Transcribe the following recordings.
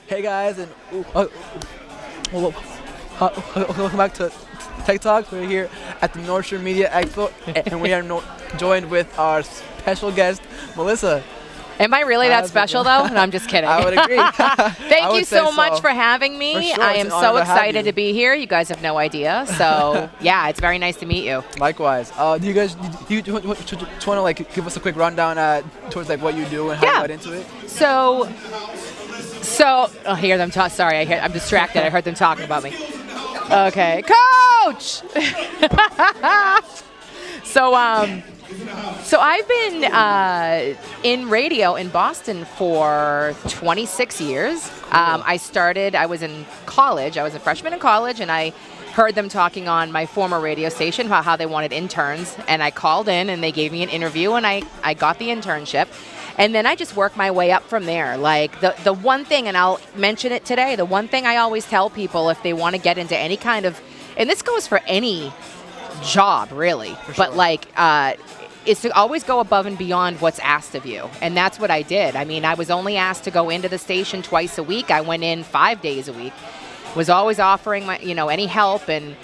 Hey guys, and well, welcome back to Tech Talks. We're here at the North Shore Media Expo, and we are joined with our special guest, Melissa. Am I really that special, though? No, I'm just kidding. I would agree. Thank you so much for having me. For sure, I it's am an honor so to have excited you. to be here. You guys have no idea. So, yeah, it's very nice to meet you. Likewise. Do you want to like give us a quick rundown towards like what you do and how you got into it? So I hear them talk. Sorry, I'm distracted. I heard them talking about me. Okay, Coach. So I've been in radio in Boston for 26 years. I was in college. I was a freshman in college, and I heard them talking on my former radio station about how they wanted interns. And I called in, and they gave me an interview, and I got the internship. And then I just worked my way up from there. Like the one thing, and I'll mention it today, the one thing I always tell people if they want to get into any kind of, and this goes for any job really, but like is to always go above and beyond what's asked of you. And that's what I did. I mean, I was only asked to go into the station twice a week. I went in 5 days a week. Was always offering my, any help, and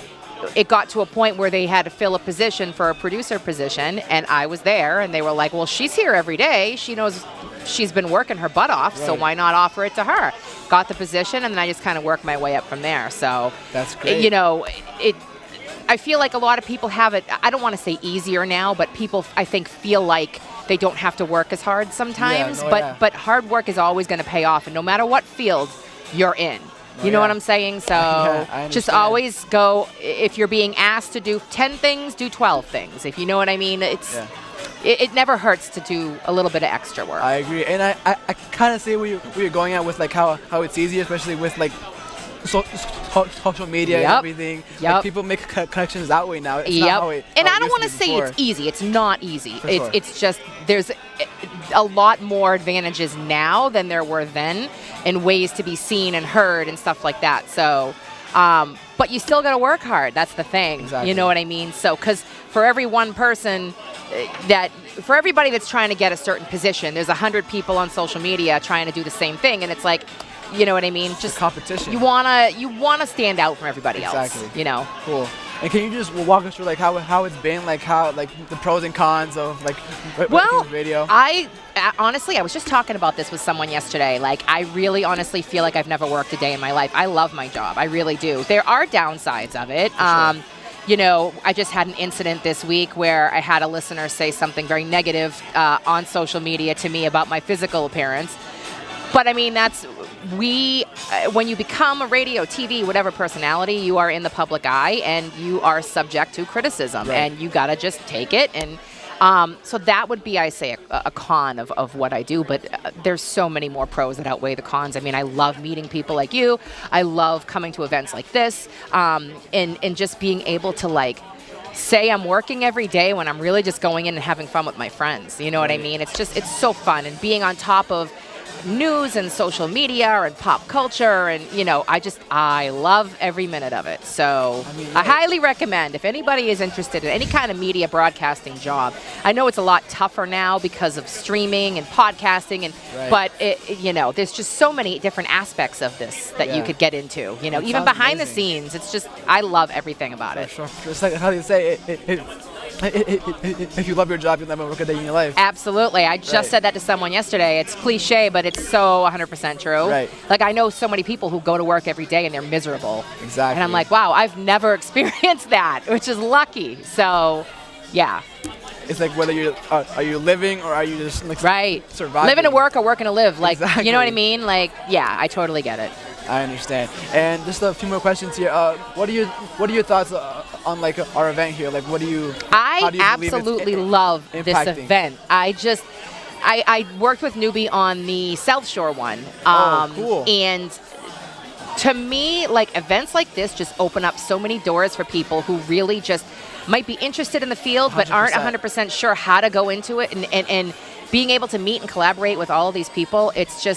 it got to a point where they had to fill a position for a producer position, and I was there, and they were like, well, she's here every day. She knows she's been working her butt off, so why not offer it to her? Got the position, and then I just kind of worked my way up from there. So that's great. I feel like a lot of people have it, I don't want to say easier now, but people, I think, feel like they don't have to work as hard sometimes. But hard work is always going to pay off, and no matter what field you're in. You know what I'm saying? So just always go, if you're being asked to do 10 things, do 12 things. If you know what I mean, it never hurts to do a little bit of extra work. I agree. And I kind of see where you're going at with like how it's easier, especially with like social media and everything. Like people make connections that way now. It's not how it And how I it don't used want to say before. it's easy. It's not easy. Sure. It's just there's a lot more advantages now than there were then, and ways to be seen and heard and stuff like that. So, but you still got to work hard. That's the thing. Exactly. You know what I mean? So, because for every one person for everybody that's trying to get a certain position, there's 100 people on social media trying to do the same thing, and it's like, you know what I mean? Just competition. You wanna stand out from everybody else. Exactly. Cool. And can you just walk us through like how it's been, like how like the pros and cons of like radio? Honestly, I was just talking about this with someone yesterday. Like, I really honestly feel like I've never worked a day in my life. I love my job. I really do. There are downsides of it. I just had an incident this week where I had a listener say something very negative on social media to me about my physical appearance. But I mean, when you become a radio, TV, whatever personality, you are in the public eye and you are subject to criticism, and you gotta just take it. And so that would be, I say, a con of what I do. But there's so many more pros that outweigh the cons. I mean, I love meeting people like you. I love coming to events like this, and just being able to like say I'm working every day when I'm really just going in and having fun with my friends. You know what I mean? It's so fun, and being on top of news and social media and pop culture, and I love every minute of it. So I highly recommend, if anybody is interested in any kind of media broadcasting job. I know it's a lot tougher now because of streaming and podcasting, but there's just so many different aspects of this that you could get into. Even behind the scenes, it's just, I love everything about it. Sure. It's like how do you say it if you love your job, you'll never work a day in your life. Absolutely. I just said that to someone yesterday. It's cliche, but it's so 100% true. Right. Like, I know so many people who go to work every day and they're miserable. Exactly. And I'm like, wow, I've never experienced that, which is lucky. So, yeah. It's like whether are you living or are you just like surviving? Living to work or working to live. Like, exactly. You know what I mean? Like, yeah, I totally get it. I understand. And just a few more questions here. What are your thoughts on like our event here? Like, I absolutely love this event. I worked with Newbie on the South Shore one. Cool. And to me, like, events like this just open up so many doors for people who really just might be interested in the field but 100%. aren't 100% sure how to go into it, and being able to meet and collaborate with all of these people, it's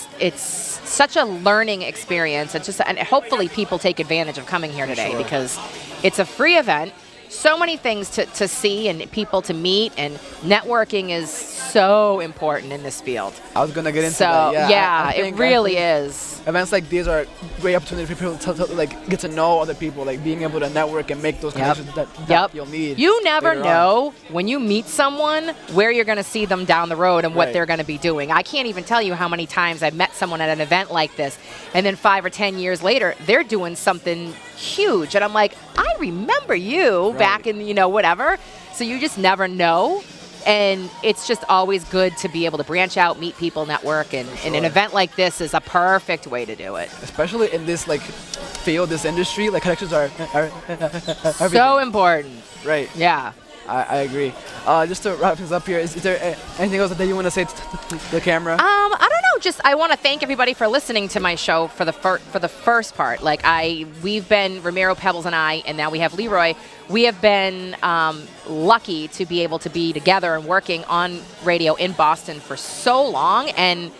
such a learning experience. And hopefully people take advantage of coming here today, because it's a free event. So many things to see and people to meet, and networking is so important in this field. I was gonna get into So that. Yeah, I it think really is. events like these are a great opportunity for people to like get to know other people, like being able to network and make those connections that you'll need. You never later on. know when you meet someone where you're going to see them down the road and what Right. they're going to be doing. I can't even tell you how many times I've met someone at an event like this, and then 5 or 10 years later, they're doing something huge. And I'm like, I remember you Right. back in, whatever. So you just never know. And it's just always good to be able to branch out, meet people, network, and an Sure. event like this is a perfect way to do it. Especially in this like field, this industry, like connections are So everything. important. Right. Yeah. I agree. Just to wrap things up here, is there anything else that you want to say to the camera? I don't know. Just I want to thank everybody for listening to my show for the first part. Like we've been Ramiro Pebbles and I, and now we have Leroy. We have been lucky to be able to be together and working on radio in Boston for so long, and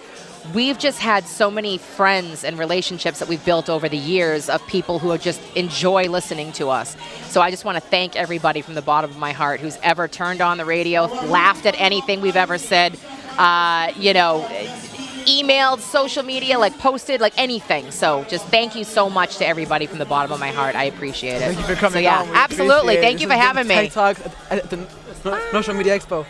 we've just had so many friends and relationships that we've built over the years of people who just enjoy listening to us. So I just want to thank everybody from the bottom of my heart who's ever turned on the radio, laughed at anything we've ever said, emailed, social media, like posted, like anything. So just thank you so much to everybody from the bottom of my heart. I appreciate it. Thank you for coming So yeah, on. We absolutely. appreciate it. Thank you for This has having been me. Tech Talk at the North Shore Media Expo.